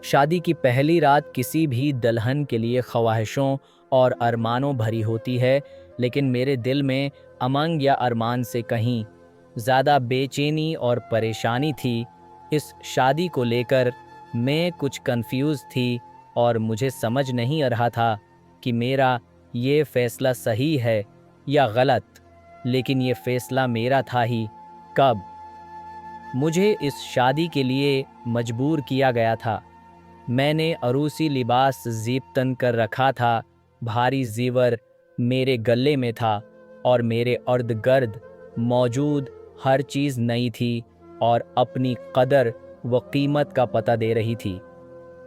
شادی کی پہلی رات کسی بھی دلہن کے لیے خواہشوں اور ارمانوں بھری ہوتی ہے، لیکن میرے دل میں امنگ یا ارمان سے کہیں زیادہ بے چینی اور پریشانی تھی۔ اس شادی کو لے کر میں کچھ کنفیوز تھی اور مجھے سمجھ نہیں آ رہا تھا کہ میرا یہ فیصلہ صحیح ہے یا غلط، لیکن یہ فیصلہ میرا تھا ہی۔ کب مجھے اس شادی کے لیے مجبور کیا گیا تھا؟ میں نے عروسی لباس زیب تن کر رکھا تھا، بھاری زیور میرے گلے میں تھا اور میرے ارد گرد موجود ہر چیز نئی تھی اور اپنی قدر و قیمت کا پتہ دے رہی تھی۔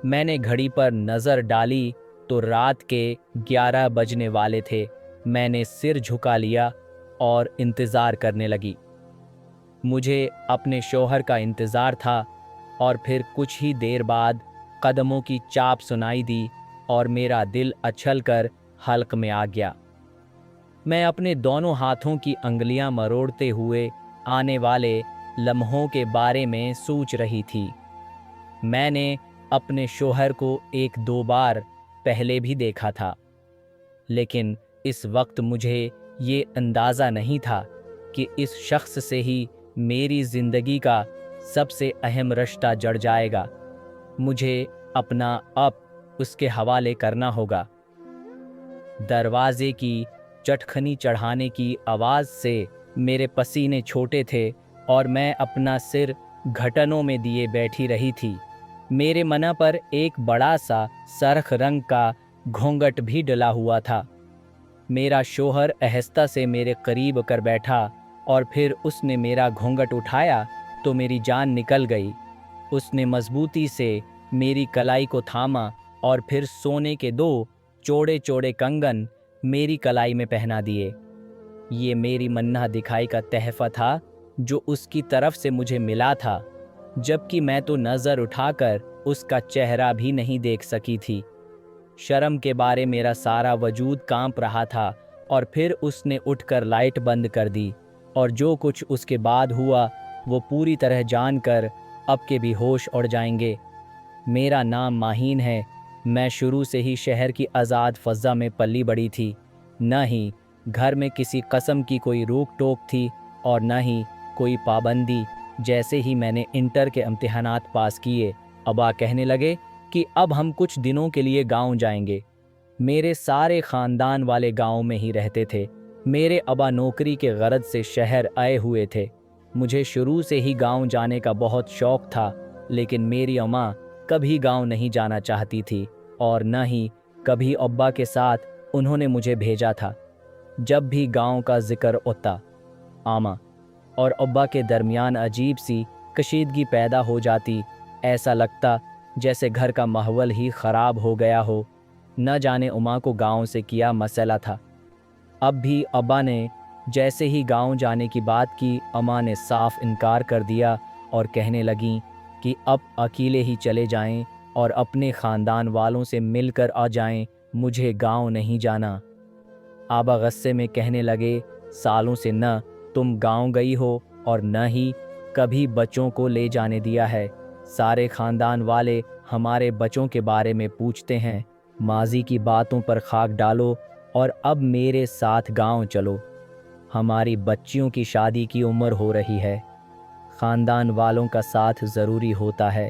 میں نے گھڑی پر نظر ڈالی تو رات کے 11 بجنے والے تھے۔ میں نے سر جھکا لیا اور انتظار کرنے لگی۔ مجھے اپنے شوہر کا انتظار تھا اور پھر کچھ ہی دیر بعد قدموں کی چاپ سنائی دی اور میرا دل اچھل کر حلق میں آ گیا۔ میں اپنے دونوں ہاتھوں کی انگلیاں مروڑتے ہوئے آنے والے لمحوں کے بارے میں سوچ رہی تھی۔ میں نے اپنے شوہر کو 1-2 بار پہلے بھی دیکھا تھا، لیکن اس وقت مجھے یہ اندازہ نہیں تھا کہ اس شخص سے ہی میری زندگی کا سب سے اہم رشتہ جڑ جائے گا۔ مجھے اپنا اس کے حوالے کرنا ہوگا۔ دروازے کی چٹکھنی چڑھانے کی آواز سے میرے پسینے چھوٹے تھے اور میں اپنا سر گھٹنوں میں دیے بیٹھی رہی تھی۔ میرے منہ پر ایک بڑا سا سرخ رنگ کا گھونگھٹ بھی ڈلا ہوا تھا۔ میرا شوہر آہستہ سے میرے قریب کر بیٹھا اور پھر اس نے میرا گھونگھٹ اٹھایا تو میری جان نکل گئی۔ اس نے مضبوطی سے میری کلائی کو تھاما اور پھر سونے کے 2 چوڑے چوڑے کنگن میری کلائی میں پہنا دیے۔ یہ میری منہ دکھائی کا تحفہ تھا جو اس کی طرف سے مجھے ملا تھا، جبکہ میں تو نظر اٹھا کر اس کا چہرہ بھی نہیں دیکھ سکی تھی۔ شرم کے بارے میرا سارا وجود کانپ رہا تھا اور پھر اس نے اٹھ کر لائٹ بند کر دی، اور جو کچھ اس کے بعد ہوا وہ پوری طرح جان کر اب کے بھی ہوش اڑ جائیں گے۔ میرا نام ماہین ہے۔ میں شروع سے ہی شہر کی آزاد فضا میں پلی بڑھی تھی۔ نہ ہی گھر میں کسی قسم کی کوئی روک ٹوک تھی اور نہ ہی کوئی پابندی۔ جیسے ہی میں نے انٹر کے امتحانات پاس کیے، ابا کہنے لگے کہ اب ہم کچھ دنوں کے لیے گاؤں جائیں گے۔ میرے سارے خاندان والے گاؤں میں ہی رہتے تھے۔ میرے ابا نوکری کے غرض سے شہر آئے ہوئے تھے۔ مجھے شروع سے ہی گاؤں جانے کا بہت شوق تھا، لیکن میری اماں کبھی گاؤں نہیں جانا چاہتی تھی اور نہ ہی کبھی ابا کے ساتھ انہوں نے مجھے بھیجا تھا۔ جب بھی گاؤں کا ذکر ہوتا، اماں اور ابا کے درمیان عجیب سی کشیدگی پیدا ہو جاتی۔ ایسا لگتا جیسے گھر کا ماحول ہی خراب ہو گیا ہو۔ نہ جانے اماں کو گاؤں سے کیا مسئلہ تھا۔ اب بھی ابا نے جیسے ہی گاؤں جانے کی بات کی، اماں نے صاف انکار کر دیا اور کہنے لگیں کہ اب اکیلے ہی چلے جائیں اور اپنے خاندان والوں سے مل کر آ جائیں، مجھے گاؤں نہیں جانا۔ آبا غصے میں کہنے لگے، سالوں سے نہ تم گاؤں گئی ہو اور نہ ہی کبھی بچوں کو لے جانے دیا ہے۔ سارے خاندان والے ہمارے بچوں کے بارے میں پوچھتے ہیں۔ ماضی کی باتوں پر خاک ڈالو اور اب میرے ساتھ گاؤں چلو۔ ہماری بچیوں کی شادی کی عمر ہو رہی ہے۔ خاندان والوں کا ساتھ ضروری ہوتا ہے۔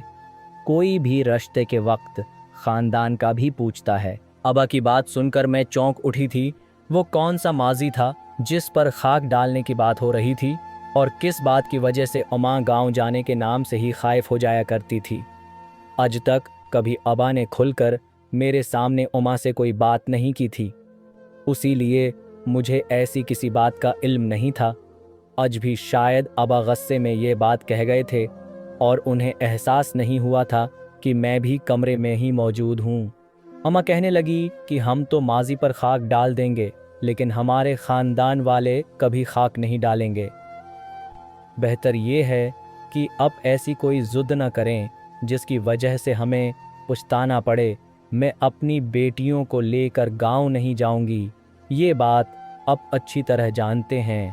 کوئی بھی رشتے کے وقت خاندان کا بھی پوچھتا ہے۔ ابا کی بات سن کر میں چونک اٹھی تھی۔ وہ کون سا ماضی تھا جس پر خاک ڈالنے کی بات ہو رہی تھی، اور کس بات کی وجہ سے اماں گاؤں جانے کے نام سے ہی خائف ہو جایا کرتی تھی؟ آج تک کبھی ابا نے کھل کر میرے سامنے اماں سے کوئی بات نہیں کی تھی، اسی لیے مجھے ایسی کسی بات کا علم نہیں تھا۔ آج بھی شاید ابا غصے میں یہ بات کہہ گئے تھے اور انہیں احساس نہیں ہوا تھا کہ میں بھی کمرے میں ہی موجود ہوں۔ اماں کہنے لگی کہ ہم تو ماضی پر خاک ڈال دیں گے، لیکن ہمارے خاندان والے کبھی خاک نہیں ڈالیں گے۔ بہتر یہ ہے کہ اب ایسی کوئی ضد نہ کریں جس کی وجہ سے ہمیں پچھتانا پڑے۔ میں اپنی بیٹیوں کو لے کر گاؤں نہیں جاؤں گی، یہ بات اب اچھی طرح جانتے ہیں۔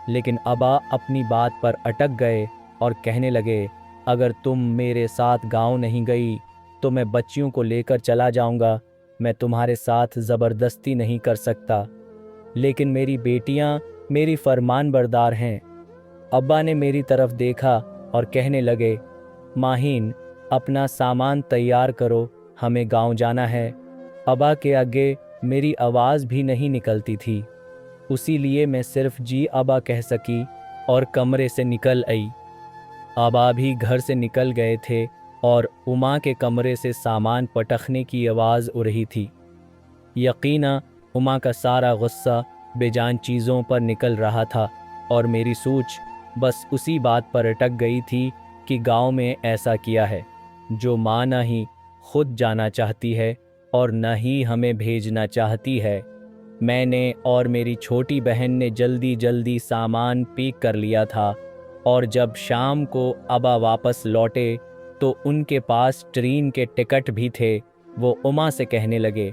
لیکن ابا اپنی بات پر اٹک گئے اور کہنے لگے، اگر تم میرے ساتھ گاؤں نہیں گئی तो मैं बच्चियों को लेकर चला जाऊंगा। मैं तुम्हारे साथ ज़बरदस्ती नहीं कर सकता, लेकिन मेरी बेटियां मेरी फरमानबरदार हैं। अब्बा ने मेरी तरफ देखा और कहने लगे, माहीन, अपना सामान तैयार करो, हमें गांव जाना है। अब्बा के आगे मेरी आवाज़ भी नहीं निकलती थी, उसीलिए मैं सिर्फ जी अब्बा कह सकी और कमरे से निकल आई। अब्बा भी घर से निकल गए थे और उमा के कमरे से सामान पटकने की आवाज़ उड़ रही थी। यकीना उमा का सारा गुस्सा बेजान चीज़ों पर निकल रहा था और मेरी सोच बस उसी बात पर अटक गई थी कि गांव में ऐसा किया है जो माँ न ही खुद जाना चाहती है और न ही हमें भेजना चाहती है। मैंने और मेरी छोटी बहन ने जल्दी जल्दी सामान पैक कर लिया था और जब शाम को अब्बा वापस लौटे तो उनके पास ट्रेन के टिकट भी थे। वो उमा से कहने लगे,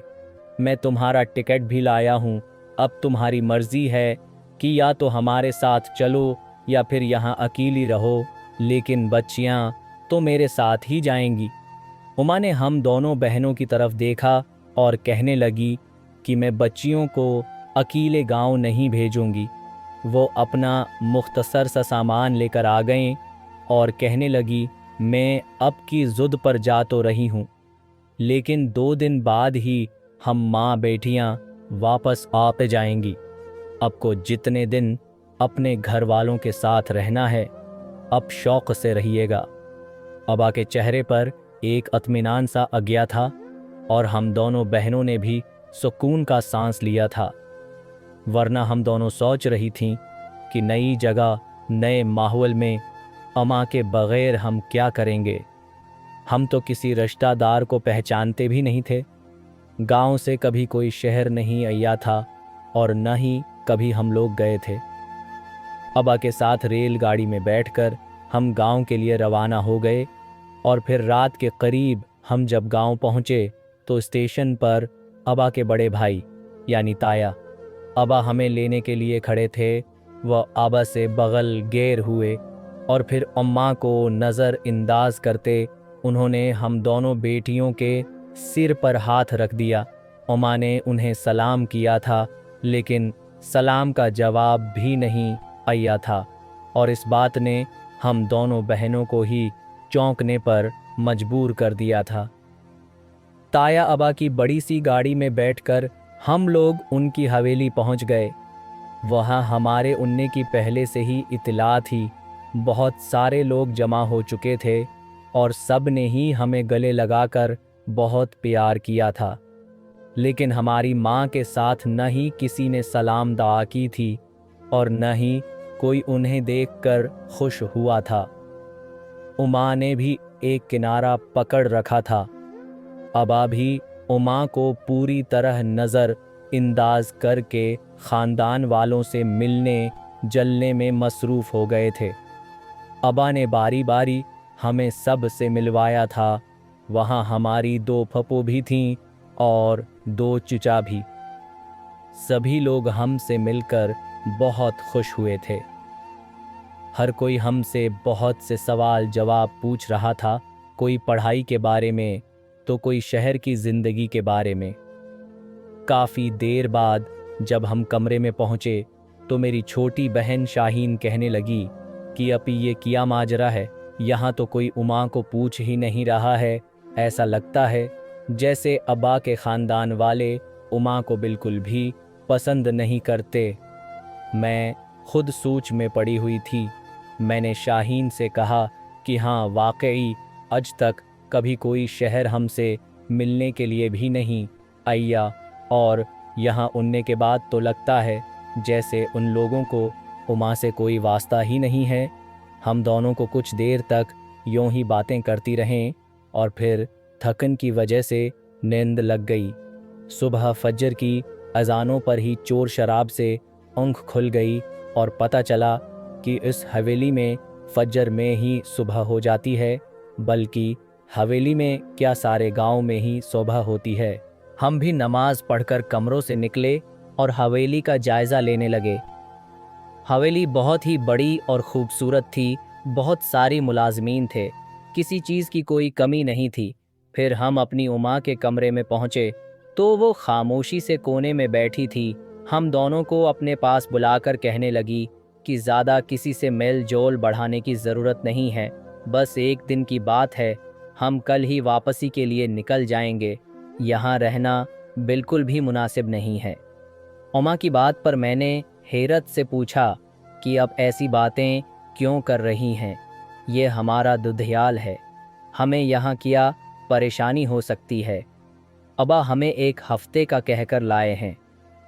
मैं तुम्हारा टिकट भी लाया हूँ, अब तुम्हारी मर्जी है कि या तो हमारे साथ चलो या फिर यहाँ अकेली रहो, लेकिन बच्चियाँ तो मेरे साथ ही जाएंगी। उमा ने हम दोनों बहनों की तरफ देखा और कहने लगी कि मैं बच्चियों को अकेले गांव नहीं भेजूंगी। वो अपना मुख्तसर सा सामान लेकर आ गए और कहने लगी, मैं अब की ज़ुद पर जा तो रही हूँ, लेकिन 2 दिन बाद ही हम माँ बेटियाँ वापस आप जाएंगी। अब को जितने दिन अपने घर वालों के साथ रहना है, अब शौक़ से रहिएगा। अब्बा के चेहरे पर एक इत्मीनान सा आ गया था और हम दोनों बहनों ने भी सुकून का सांस लिया था, वरना हम दोनों सोच रही थीं कि नई जगह, नए माहौल में अम्मा के बग़ैर हम क्या करेंगे। हम तो किसी रिश्तेदार को पहचानते भी नहीं थे। गांव से कभी कोई शहर नहीं आया था और न ही कभी हम लोग गए थे। अब्बा के साथ रेलगाड़ी में बैठकर हम गांव के लिए रवाना हो गए और फिर रात के करीब हम जब गांव पहुंचे तो स्टेशन पर अब्बा के बड़े भाई यानी ताया अब्बा हमें लेने के लिए खड़े थे। वह अब्बा से बगल गैर हुए और फिर अम्मा को नज़र अंदाज करते उन्होंने हम दोनों बेटियों के सिर पर हाथ रख दिया। अम्मा ने उन्हें सलाम किया था, लेकिन सलाम का जवाब भी नहीं आया था और इस बात ने हम दोनों बहनों को ही चौंकने पर मजबूर कर दिया था। ताया अब्बा की बड़ी सी गाड़ी में बैठकर हम लोग उनकी हवेली पहुंच गए। वहां हमारे उन्ने की पहले से ही इत्तला थी। बहुत सारे लोग जमा हो चुके थे और सब ने ही हमें गले लगाकर बहुत प्यार किया था, लेकिन हमारी माँ के साथ न ही किसी ने सलाम दुआ की थी और न ही कोई उन्हें देखकर खुश हुआ था। उमा ने भी एक किनारा पकड़ रखा था। अब्बा भी उमा को पूरी तरह नज़र अंदाज करके ख़ानदान वालों से मिलने जलने में मसरूफ़ हो गए थे। अब्बा ने बारी बारी हमें सब से मिलवाया था। वहाँ हमारी 2 फप्पो भी थीं और 2 चचा भी। सभी लोग हमसे मिलकर बहुत खुश हुए थे। हर कोई हमसे बहुत से सवाल जवाब पूछ रहा था, कोई पढ़ाई के बारे में तो कोई शहर की ज़िंदगी के बारे में। काफ़ी देर बाद जब हम कमरे में पहुँचे तो मेरी छोटी बहन शाहीन कहने लगी कि अभी ये क्या माजरा है, यहाँ तो कोई उमा को पूछ ही नहीं रहा है। ऐसा लगता है जैसे अब्बा के ख़ानदान वाले उमा को बिल्कुल भी पसंद नहीं करते। मैं खुद सोच में पड़ी हुई थी। मैंने शाहीन से कहा कि हाँ, वाकई आज तक कभी कोई शहर हमसे मिलने के लिए भी नहीं आया और यहाँ उनने के बाद तो लगता है जैसे उन लोगों को उमा से कोई वास्ता ही नहीं है। हम दोनों को कुछ देर तक यूं ही बातें करती रहें और फिर थकन की वजह से नींद लग गई। सुबह फजर की अजानों पर ही चोर शराब से आँख खुल गई और पता चला कि इस हवेली में फजर में ही सुबह हो जाती है, बल्कि हवेली में क्या सारे गांव में ही सुबह होती है। हम भी नमाज पढ़कर कमरों से निकले और हवेली का जायज़ा लेने लगे। हवेली बहुत ही बड़ी और ख़ूबसूरत थी। बहुत सारी मुलाजमीन थे, किसी चीज़ की कोई कमी नहीं थी। फिर हम अपनी उमा के कमरे में पहुंचे तो वो खामोशी से कोने में बैठी थी। हम दोनों को अपने पास बुलाकर कहने लगी कि ज़्यादा किसी से मेल जोल बढ़ाने की ज़रूरत नहीं है, बस एक दिन की बात है, हम कल ही वापसी के लिए निकल जाएंगे, यहाँ रहना बिल्कुल भी मुनासिब नहीं है। उमा की बात पर मैंने हैरत से पूछा कि अब ऐसी बातें क्यों कर रही हैं? ये हमारा दुधियाल है, हमें यहाँ क्या परेशानी हो सकती है? अबा हमें एक हफ्ते का कहकर लाए हैं,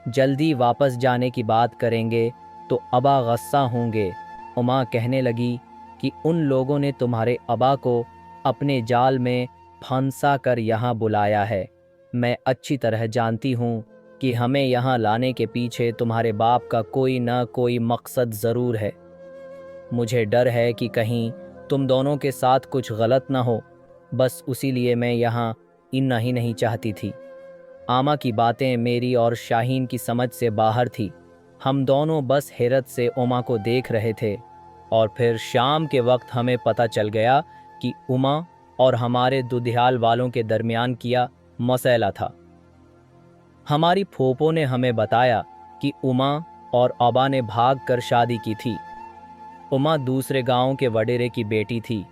जल्दी वापस जाने की बात करेंगे तो अबा गुस्सा होंगे। उमा कहने लगी कि उन लोगों ने तुम्हारे अबा को अपने जाल में फंसा कर यहाँ बुलाया है। मैं अच्छी तरह जानती हूँ कि हमें यहाँ लाने के पीछे तुम्हारे बाप का कोई न कोई मकसद ज़रूर है। मुझे डर है कि कहीं तुम दोनों के साथ कुछ गलत ना हो, बस उसी लिए मैं यहाँ इना ही नहीं चाहती थी। आमा की बातें मेरी और शाहीन की समझ से बाहर थी। हम दोनों बस हैरत से उमा को देख रहे थे और फिर शाम के वक्त हमें पता चल गया कि उमा और हमारे दुधियाल वालों के दरमियान किया मसला था। हमारी फूफो ने हमें बताया कि उमा और अबा ने भाग कर शादी की थी। उमा दूसरे गांव के वडेरे की बेटी थी,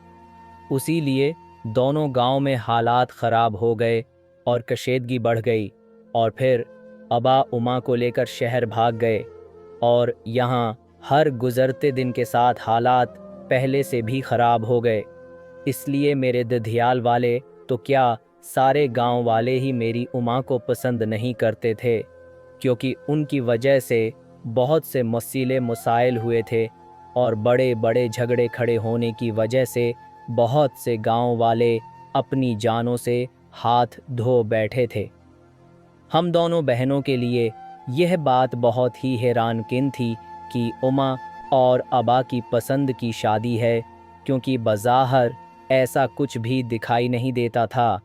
उसी लिए दोनों गांव में हालात ख़राब हो गए और कशीदगी बढ़ गई और फिर अबा उमा को लेकर शहर भाग गए और यहाँ हर गुज़रते दिन के साथ हालात पहले से भी ख़राब हो गए। इसलिए मेरे दधियाल वाले तो क्या सारे गांव वाले ही मेरी उमा को पसंद नहीं करते थे, क्योंकि उनकी वजह से बहुत से मसीले मसाइल हुए थे और बड़े बड़े झगड़े खड़े होने की वजह से बहुत से गांव वाले अपनी जानों से हाथ धो बैठे थे। हम दोनों बहनों के लिए यह बात बहुत ही हैरानकिन थी कि उमा और अबा की पसंद की शादी है, क्योंकि बज़ाहिर ऐसा कुछ भी दिखाई नहीं देता था।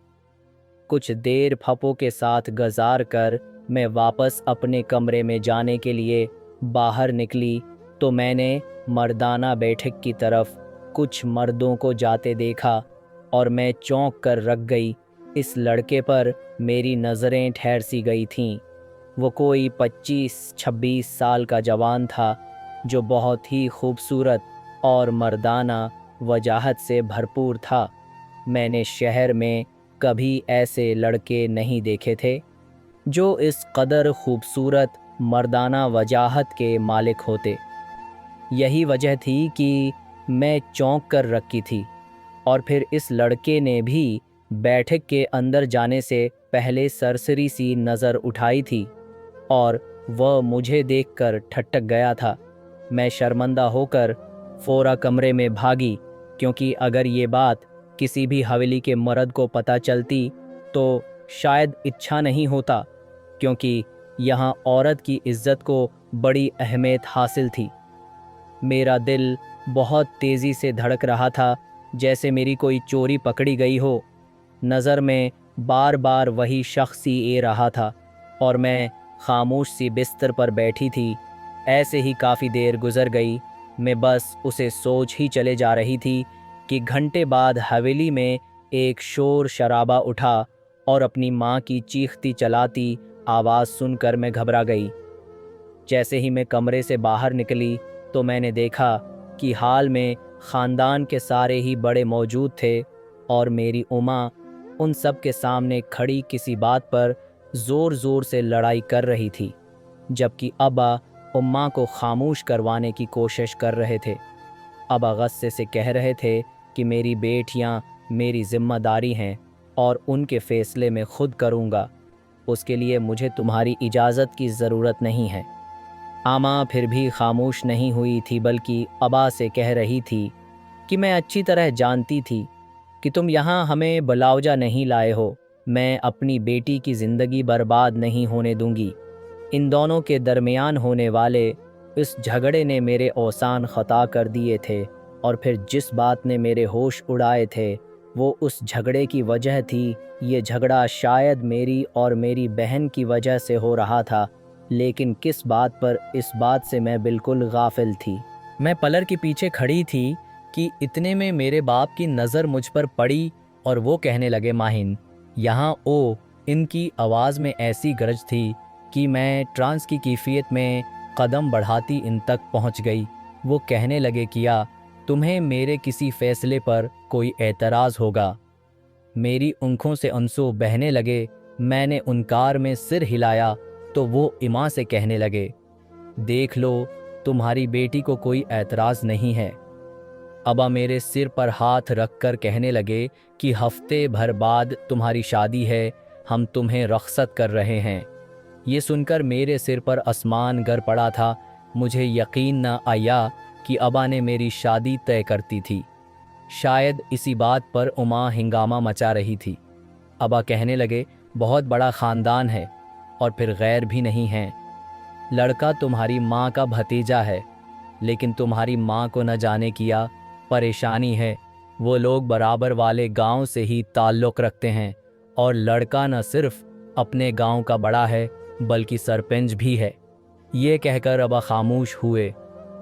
कुछ देर फपो के साथ गुजार कर मैं वापस अपने कमरे में जाने के लिए बाहर निकली तो मैंने मर्दाना बैठक की तरफ कुछ मर्दों को जाते देखा और मैं चौंक कर रख गई। इस लड़के पर मेरी नज़रें ठहर सी गई थीं। वो कोई 25-26 साल का जवान था जो बहुत ही खूबसूरत और मर्दाना वजाहत से भरपूर था। मैंने शहर में कभी ऐसे लड़के नहीं देखे थे जो इस कदर खूबसूरत मर्दाना वजाहत के मालिक होते। यही वजह थी कि मैं चौंक कर रखी थी और फिर इस लड़के ने भी बैठक के अंदर जाने से पहले सरसरी सी नज़र उठाई थी और वह मुझे देखकर ठटक गया था। मैं शर्मिंदा होकर फ़ौरा कमरे में भागी, क्योंकि अगर ये बात किसी भी हवेली के मर्द को पता चलती तो शायद इच्छा नहीं होता, क्योंकि यहाँ औरत की इज्जत को बड़ी अहमियत हासिल थी। मेरा दिल बहुत तेज़ी से धड़क रहा था, जैसे मेरी कोई चोरी पकड़ी गई हो। नज़र में बार बार वही शख्स ही ए रहा था और मैं खामोश सी बिस्तर पर बैठी थी। ऐसे ही काफ़ी देर गुजर गई। मैं बस उसे सोच ही चले जा रही थी कि घंटे बाद हवेली में एक शोर शराबा उठा और अपनी माँ की चीखती चलाती आवाज़ सुनकर मैं घबरा गई। जैसे ही मैं कमरे से बाहर निकली तो मैंने देखा कि हाल में ख़ानदान के सारे ही बड़े मौजूद थे और मेरी उमा उन सब के सामने खड़ी किसी बात पर ज़ोर ज़ोर से लड़ाई कर रही थी, जबकि अबा उम्मा को खामोश करवाने की कोशिश कर रहे थे। अबा गुस्से से कह रहे थे कि मेरी बेटियां मेरी ज़िम्मेदारी हैं और उनके फ़ैसले मैं खुद करूँगा, उसके लिए मुझे तुम्हारी इजाज़त की ज़रूरत नहीं है। आमा फिर भी खामोश नहीं हुई थी, बल्कि अबा से कह रही थी कि मैं अच्छी तरह जानती थी कि तुम यहाँ हमें बलावजा नहीं लाए हो। मैं अपनी बेटी की ज़िंदगी बर्बाद नहीं होने दूंगी। इन दोनों के दरमियान होने वाले इस झगड़े ने मेरे औसान ख़ता कर दिए थे और फिर जिस बात ने मेरे होश उड़ाए थे वो उस झगड़े की वजह थी। ये झगड़ा शायद मेरी और मेरी बहन की वजह से हो रहा था, लेकिन किस बात पर, इस बात से मैं बिल्कुल गाफिल थी। मैं पलर के पीछे खड़ी थी कि इतने में मेरे बाप की नज़र मुझ पर पड़ी और वो कहने लगे, माहिन यहाँ ओ। इनकी आवाज़ में ऐसी गरज थी कि मैं ट्रांस की कैफियत में कदम बढ़ाती इन तक पहुंच गई। वो कहने लगे, किया तुम्हें मेरे किसी फैसले पर कोई एतराज़ होगा? मेरी आंखों से आंसू बहने लगे। मैंने उनकार में सिर हिलाया तो वो इमा से कहने लगे, देख लो, तुम्हारी बेटी को कोई एतराज़ नहीं है। अबा मेरे सिर पर हाथ रखकर कहने लगे कि हफ्ते भर बाद तुम्हारी शादी है, हम तुम्हें रख्सत कर रहे हैं। ये सुनकर मेरे सिर पर आसमान गिर पड़ा था। मुझे यकीन न आया कि अबा ने मेरी शादी तय करती थी। शायद इसी बात पर उमा हंगामा मचा रही थी। अबा कहने लगे, बहुत बड़ा ख़ानदान है और फिर गैर भी नहीं हैं। लड़का तुम्हारी माँ का भतीजा है, लेकिन तुम्हारी माँ को न जाने किया परेशानी है। वो लोग बराबर वाले गांव से ही ताल्लुक़ रखते हैं और लड़का न सिर्फ अपने गांव का बड़ा है बल्कि सरपंच भी है। ये कहकर अबा खामोश हुए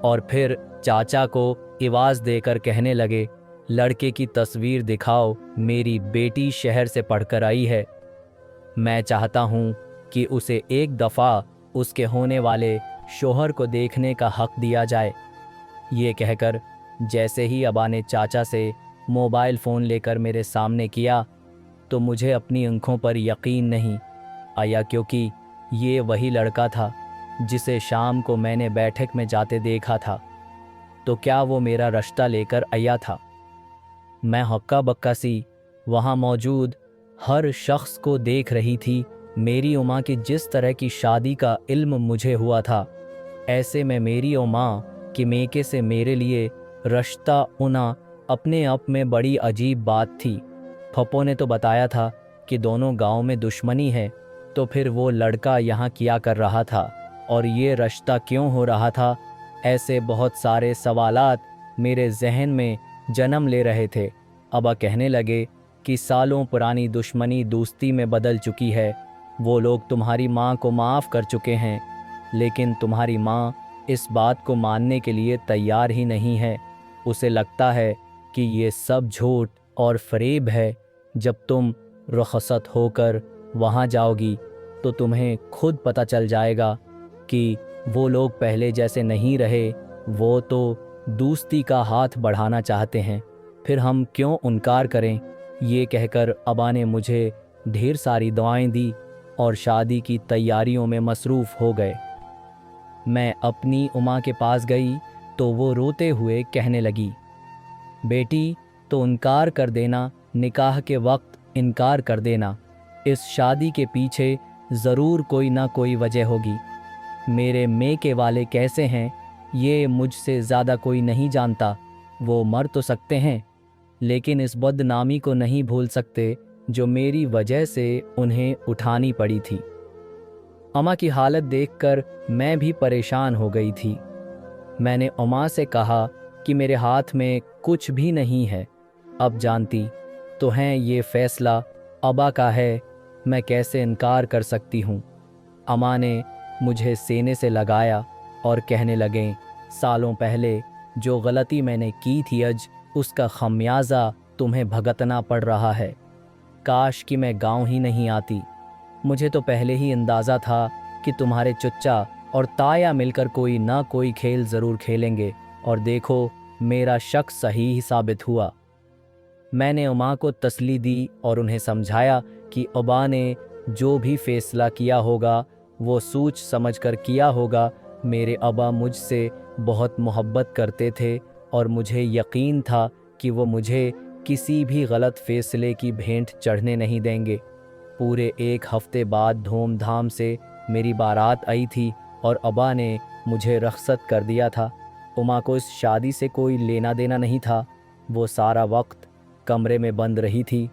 और फिर चाचा को आवाज़ देकर कहने लगे, लड़के की तस्वीर दिखाओ, मेरी बेटी शहर से पढ़कर आई है। मैं चाहता हूँ कि उसे एक दफ़ा उसके होने वाले शोहर को देखने का हक दिया जाए। ये कहकर जैसे ही अबा ने चाचा से मोबाइल फ़ोन लेकर मेरे सामने किया तो मुझे अपनी आंखों पर यकीन नहीं आया, क्योंकि ये वही लड़का था जिसे शाम को मैंने बैठक में जाते देखा था। तो क्या वो मेरा रिश्ता लेकर आया था? मैं हक्का बक्का सी वहाँ मौजूद हर शख्स को देख रही थी। मेरी उमा की जिस तरह की शादी का इल्म मुझे हुआ था, ऐसे में मेरी उमा के मेके से मेरे लिए रिश्ता होना अपने आप में बड़ी अजीब बात थी। फप्पो ने तो बताया था कि दोनों गांव में दुश्मनी है, तो फिर वो लड़का यहाँ क्या कर रहा था और ये रिश्ता क्यों हो रहा था? ऐसे बहुत सारे सवालात मेरे जहन में जन्म ले रहे थे। अबा कहने लगे कि सालों पुरानी दुश्मनी दोस्ती में बदल चुकी है। वो लोग तुम्हारी माँ को माफ़ कर चुके हैं, लेकिन तुम्हारी माँ इस बात को मानने के लिए तैयार ही नहीं है। उसे लगता है कि ये सब झूठ और फरेब है। जब तुम रुखसत होकर वहाँ जाओगी तो तुम्हें खुद पता चल जाएगा कि वो लोग पहले जैसे नहीं रहे। वो तो दोस्ती का हाथ बढ़ाना चाहते हैं, फिर हम क्यों इनकार करें? ये कहकर अबा ने मुझे ढेर सारी दुआएं दी और शादी की तैयारियों में मसरूफ़ हो गए। मैं अपनी उमा के पास गई तो वो रोते हुए कहने लगी, बेटी तो इनकार कर देना, निकाह के वक्त इनकार कर देना। इस शादी के पीछे ज़रूर कोई ना कोई वजह होगी। मेरे मेके वाले कैसे हैं ये मुझसे ज़्यादा कोई नहीं जानता। वो मर तो सकते हैं, लेकिन इस बदनामी को नहीं भूल सकते जो मेरी वजह से उन्हें उठानी पड़ी थी। अम्मा की हालत देखकर मैं भी परेशान हो गई थी। मैंने अम्मा से कहा कि मेरे हाथ में कुछ भी नहीं है। अब जानती तो हैं ये फ़ैसला अबा का है, मैं कैसे इनकार कर सकती हूँ। अम्मा ने मुझे सीने से लगाया और कहने लगे, सालों पहले जो गलती मैंने की थी आज उसका खमियाजा तुम्हें भुगतना पड़ रहा है। काश कि मैं गांव ही नहीं आती। मुझे तो पहले ही अंदाज़ा था कि तुम्हारे चुच्चा और ताया मिलकर कोई ना कोई खेल ज़रूर खेलेंगे, और देखो मेरा शक सही ही साबित हुआ। मैंने उमा को तसल्ली दी और उन्हें समझाया कि अबा ने जो भी फ़ैसला किया होगा वो सोच समझ कर किया होगा। मेरे अबा मुझसे बहुत मोहब्बत करते थे और मुझे यकीन था कि वो मुझे किसी भी गलत फ़ैसले की भेंट चढ़ने नहीं देंगे। पूरे एक हफ्ते बाद धूमधाम से मेरी बारात आई थी और अबा ने मुझे रख्सत कर दिया था। उमा को इस शादी से कोई लेना देना नहीं था। वो सारा वक्त कमरे में बंद रही थी,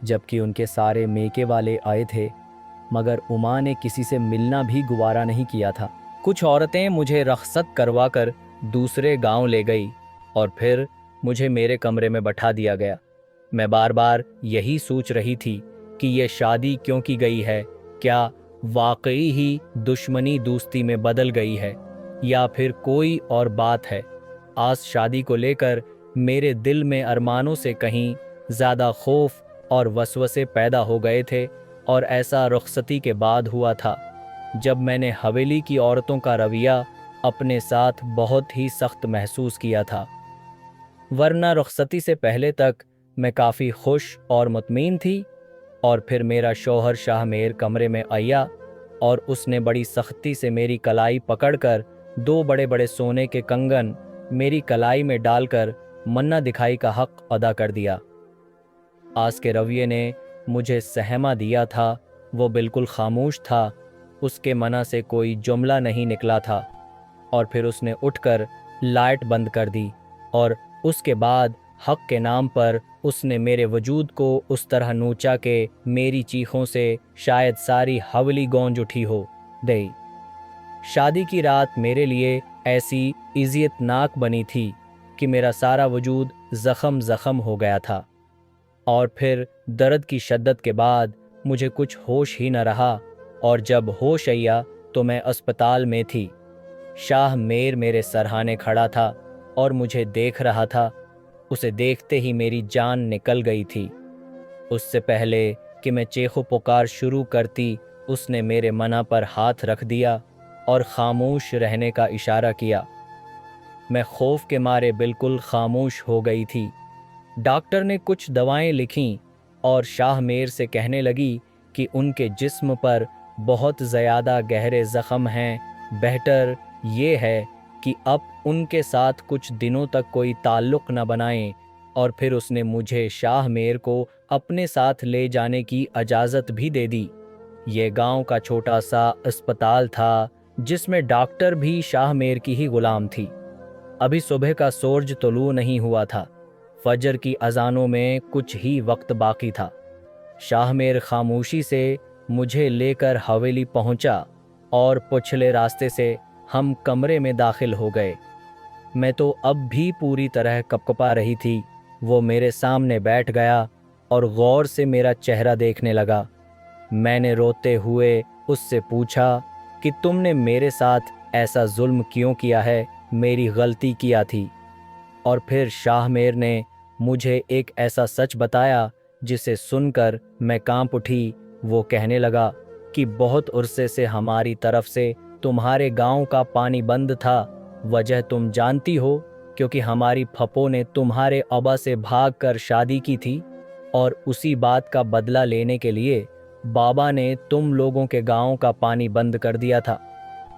जबकि उनके सारे मेके वाले आए थे, मगर उमा ने किसी से मिलना भी गुवारा नहीं किया था। कुछ औरतें मुझे रख्सत करवा कर दूसरे गांव ले गई और फिर मुझे मेरे कमरे में बैठा दिया गया। मैं बार बार यही सोच रही थी कि ये शादी क्यों की गई है। क्या वाकई ही दुश्मनी दोस्ती में बदल गई है या फिर कोई और बात है? आज शादी को लेकर मेरे दिल में अरमानों से कहीं ज़्यादा खौफ اور وسوسے پیدا ہو گئے تھے، اور ایسا رخصتی کے بعد ہوا تھا جب میں نے حویلی کی عورتوں کا رویہ اپنے ساتھ بہت ہی سخت محسوس کیا تھا، ورنہ رخصتی سے پہلے تک میں کافی خوش اور مطمئن تھی۔ اور پھر میرا شوہر شاہ میر کمرے میں آیا اور اس نے بڑی سختی سے میری کلائی پکڑ کر 2 بڑے بڑے سونے کے کنگن میری کلائی میں ڈال کر منا دکھائی کا حق ادا کر دیا۔ آس کے رویے نے مجھے سہما دیا تھا، وہ بالکل خاموش تھا، اس کے منہ سے کوئی جملہ نہیں نکلا تھا۔ اور پھر اس نے اٹھ کر لائٹ بند کر دی، اور اس کے بعد حق کے نام پر اس نے میرے وجود کو اس طرح نوچا کہ میری چیخوں سے شاید ساری حویلی گونج اٹھی ہو گئی۔ شادی کی رات میرے لیے ایسی اذیت ناک بنی تھی کہ میرا سارا وجود زخم زخم ہو گیا تھا، اور پھر درد کی شدت کے بعد مجھے کچھ ہوش ہی نہ رہا، اور جب ہوش آیا تو میں اسپتال میں تھی۔ شاہ میر میرے سرہانے کھڑا تھا اور مجھے دیکھ رہا تھا۔ اسے دیکھتے ہی میری جان نکل گئی تھی۔ اس سے پہلے کہ میں چیخو پکار شروع کرتی، اس نے میرے منہ پر ہاتھ رکھ دیا اور خاموش رہنے کا اشارہ کیا۔ میں خوف کے مارے بالکل خاموش ہو گئی تھی۔ ڈاکٹر نے کچھ دوائیں لکھیں اور شاہ میر سے کہنے لگی کہ ان کے جسم پر بہت زیادہ گہرے زخم ہیں، بہتر یہ ہے کہ اب ان کے ساتھ کچھ دنوں تک کوئی تعلق نہ بنائیں۔ اور پھر اس نے مجھے شاہ میر کو اپنے ساتھ لے جانے کی اجازت بھی دے دی۔ یہ گاؤں کا چھوٹا سا اسپتال تھا جس میں ڈاکٹر بھی شاہ میر کی ہی غلام تھی۔ ابھی صبح کا سورج طلوع نہیں ہوا تھا، فجر کی اذانوں میں کچھ ہی وقت باقی تھا۔ شاہ میر خاموشی سے مجھے لے کر حویلی پہنچا اور پچھلے راستے سے ہم کمرے میں داخل ہو گئے۔ میں تو اب بھی پوری طرح کپکپا رہی تھی۔ وہ میرے سامنے بیٹھ گیا اور غور سے میرا چہرہ دیکھنے لگا۔ میں نے روتے ہوئے اس سے پوچھا کہ تم نے میرے ساتھ ایسا ظلم کیوں کیا ہے، میری غلطی کیا تھی؟ اور پھر شاہ میر نے مجھے ایک ایسا سچ بتایا جسے سن کر میں کانپ اٹھی۔ وہ کہنے لگا کہ بہت عرصے سے ہماری طرف سے تمہارے گاؤں کا پانی بند تھا۔ وجہ تم جانتی ہو، کیونکہ ہماری پھپھو نے تمہارے ابا سے بھاگ کر شادی کی تھی، اور اسی بات کا بدلہ لینے کے لیے بابا نے تم لوگوں کے گاؤں کا پانی بند کر دیا تھا۔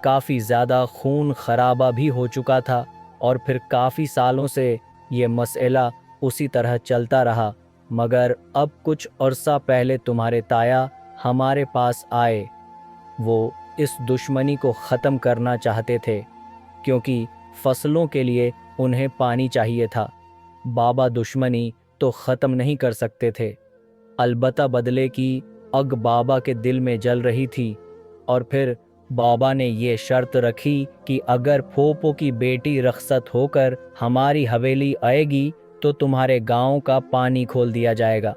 کافی زیادہ خون خرابہ بھی ہو چکا تھا، اور پھر کافی سالوں سے یہ مسئلہ اسی طرح چلتا رہا، مگر اب کچھ عرصہ پہلے تمہارے تایا ہمارے پاس آئے۔ وہ اس دشمنی کو ختم کرنا چاہتے تھے، کیونکہ فصلوں کے لیے انہیں پانی چاہیے تھا۔ بابا دشمنی تو ختم نہیں کر سکتے تھے، البتہ بدلے کی اگ بابا کے دل میں جل رہی تھی۔ اور پھر بابا نے یہ شرط رکھی کہ اگر پھوپھو کی بیٹی رخصت ہو کر ہماری حویلی آئے گی تو تمہارے گاؤں کا پانی کھول دیا جائے گا۔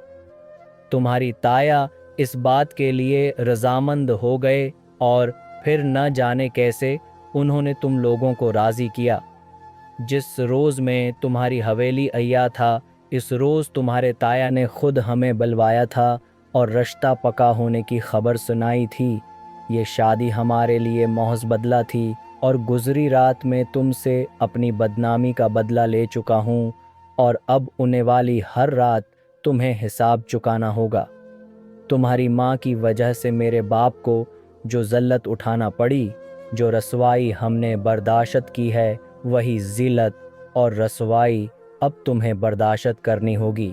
تمہاری تایا اس بات کے لیے رضامند ہو گئے، اور پھر نہ جانے کیسے انہوں نے تم لوگوں کو راضی کیا۔ جس روز میں تمہاری حویلی آیا تھا، اس روز تمہارے تایا نے خود ہمیں بلوایا تھا اور رشتہ پکا ہونے کی خبر سنائی تھی۔ یہ شادی ہمارے لیے محض بدلہ تھی، اور گزری رات میں تم سے اپنی بدنامی کا بدلہ لے چکا ہوں، اور اب ہونے والی ہر رات تمہیں حساب چکانا ہوگا۔ تمہاری ماں کی وجہ سے میرے باپ کو جو ذلت اٹھانا پڑی، جو رسوائی ہم نے برداشت کی ہے، وہی ذلت اور رسوائی اب تمہیں برداشت کرنی ہوگی۔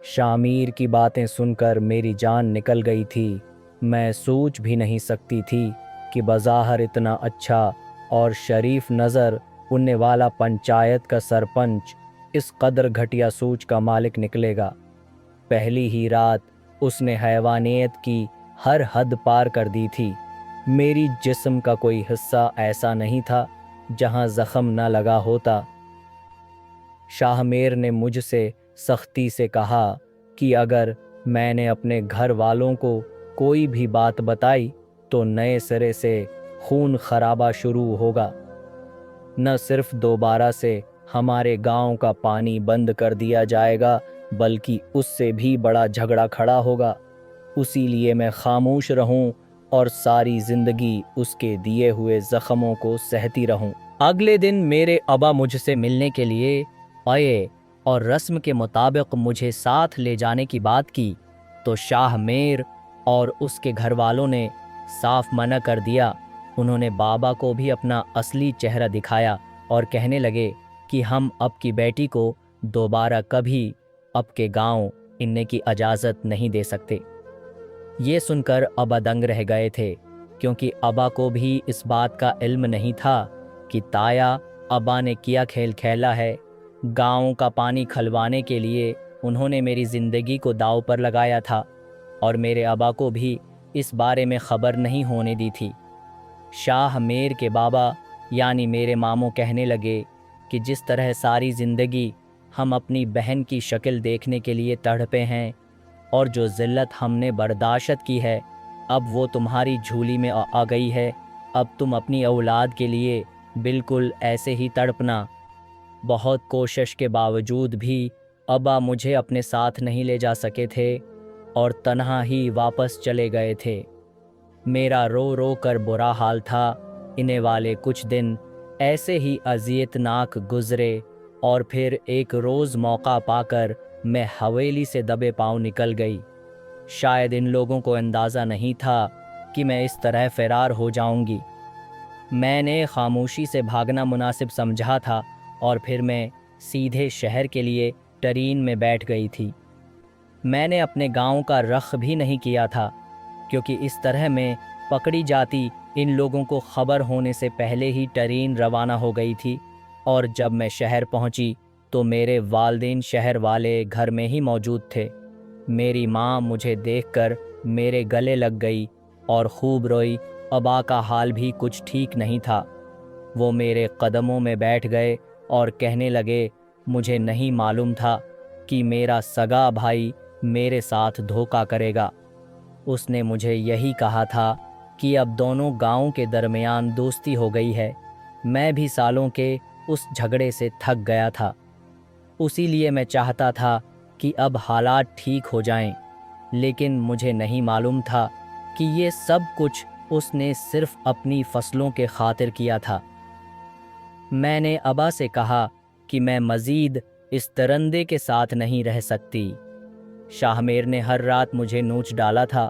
شاہ میر کی باتیں سن کر میری جان نکل گئی تھی۔ میں سوچ بھی نہیں سکتی تھی کہ بظاہر اتنا اچھا اور شریف نظر اننے والا پنچایت کا سرپنچ اس قدر گھٹیا سوچ کا مالک نکلے گا۔ پہلی ہی رات اس نے حیوانیت کی ہر حد پار کر دی تھی۔ میری جسم کا کوئی حصہ ایسا نہیں تھا جہاں زخم نہ لگا ہوتا۔ شاہ میر نے مجھ سے سختی سے کہا کہ اگر میں نے اپنے گھر والوں کو کوئی بھی بات بتائی تو نئے سرے سے خون خرابہ شروع ہوگا۔ نہ صرف دوبارہ سے ہمارے گاؤں کا پانی بند کر دیا جائے گا، बल्कि उससे भी बड़ा झगड़ा खड़ा होगा। उसी लिए मैं खामोश रहूं और सारी जिंदगी उसके दिए हुए जख्मों को सहती रहूं। अगले दिन मेरे अबा मुझसे मिलने के लिए आए और रस्म के मुताबिक मुझे साथ ले जाने की बात की, तो शाह मेर और उसके घर वालों ने साफ मना कर दिया। उन्होंने बाबा को भी अपना असली चेहरा दिखाया और कहने लगे कि हम अब की बेटी को दोबारा कभी अब के गांव इनने की इजाज़त नहीं दे सकते। ये सुनकर अबा दंग रह गए थे, क्योंकि अबा को भी इस बात का इल्म नहीं था कि ताया अबा ने किया खेल खेला है। गाँव का पानी खलवाने के लिए उन्होंने मेरी ज़िंदगी को दांव पर लगाया था और मेरे अबा को भी इस बारे में ख़बर नहीं होने दी थी। शाह मेर के बाबा यानी मेरे मामू कहने लगे कि जिस तरह सारी ज़िंदगी हम अपनी बहन की शक्ल देखने के लिए तड़पे हैं और जो ज़िल्लत हमने बर्दाश्त की है, अब वो तुम्हारी झोली में आ गई है। अब तुम अपनी औलाद के लिए बिल्कुल ऐसे ही तड़पना। बहुत कोशिश के बावजूद भी अबा मुझे अपने साथ नहीं ले जा सके थे और तन्हा ही वापस चले गए थे। मेरा रो रो कर बुरा हाल था। इन्हें वाले कुछ दिन ऐसे ही अज़ियतनाक गुज़रे और फिर एक रोज़ मौका पाकर मैं हवेली से दबे पाँव निकल गई। शायद इन लोगों को अंदाज़ा नहीं था कि मैं इस तरह फ़रार हो जाऊंगी। मैंने खामोशी से भागना मुनासिब समझा था और फिर मैं सीधे शहर के लिए ट्रेन में बैठ गई थी। मैंने अपने गांव का रख भी नहीं किया था, क्योंकि इस तरह मैं पकड़ी जाती इन लोगों को खबर होने से पहले ही ट्रेन रवाना हो गई थी। और जब मैं शहर पहुंची तो मेरे वालिदैन शहर वाले घर में ही मौजूद थे। मेरी माँ मुझे देखकर मेरे गले लग गई और खूब रोई। अबा का हाल भी कुछ ठीक नहीं था। वो मेरे कदमों में बैठ गए और कहने लगे, मुझे नहीं मालूम था कि मेरा सगा भाई मेरे साथ धोखा करेगा। उसने मुझे यही कहा था कि अब दोनों गांवों के दरमियान दोस्ती हो गई है। मैं भी सालों के उस झगड़े से थक गया था। उसी लिए मैं चाहता था कि अब हालात ठीक हो जाएं, लेकिन मुझे नहीं मालूम था कि ये सब कुछ उसने सिर्फ अपनी फसलों के खातिर किया था। मैंने अबा से कहा कि मैं मज़ीद इस दरंदे के साथ नहीं रह सकती। शाहमेर ने हर रात मुझे नोच डाला था।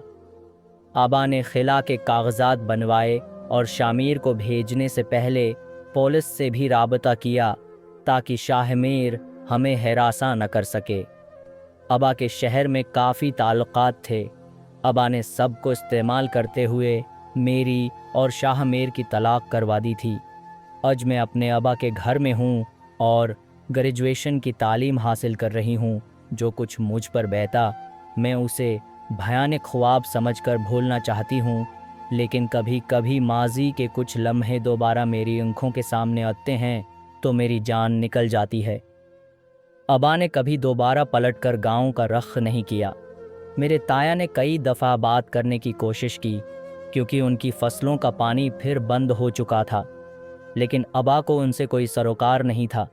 अबा ने खिला के कागजात बनवाए और शामिर को भेजने से पहले पुलिस से भी राबता किया ताकि शाहमेर हमें हिरासा न कर सके। अबा के शहर में काफ़ी ताल्लुकात थे। अबा ने सब को इस्तेमाल करते हुए मेरी और शाहमेर की तलाक करवा दी थी। आज मैं अपने अबा के घर में हूँ और ग्रेजुएशन की तालीम हासिल कर रही हूँ। जो कुछ मुझ पर बहता मैं उसे भयानक ख्वाब समझकर भूलना चाहती हूँ, लेकिन कभी कभी माजी के कुछ लम्हे दोबारा मेरी आंखों के सामने आते हैं तो मेरी जान निकल जाती है। अबा ने कभी दोबारा पलटकर गांव का रख नहीं किया। मेरे ताया ने कई दफ़ा बात करने की कोशिश की, क्योंकि उनकी फसलों का पानी फिर बंद हो चुका था, लेकिन अबा को उनसे कोई सरोकार नहीं था।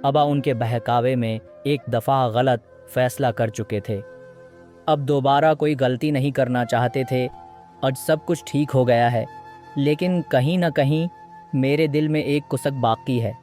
अबा उनके बहकावे में एक दफ़ा गलत फ़ैसला कर चुके थे। अब दोबारा कोई गलती नहीं करना चाहते थे। आज सब कुछ ठीक हो गया है, लेकिन कहीं ना कहीं मेरे दिल में एक कुसक बाकी है।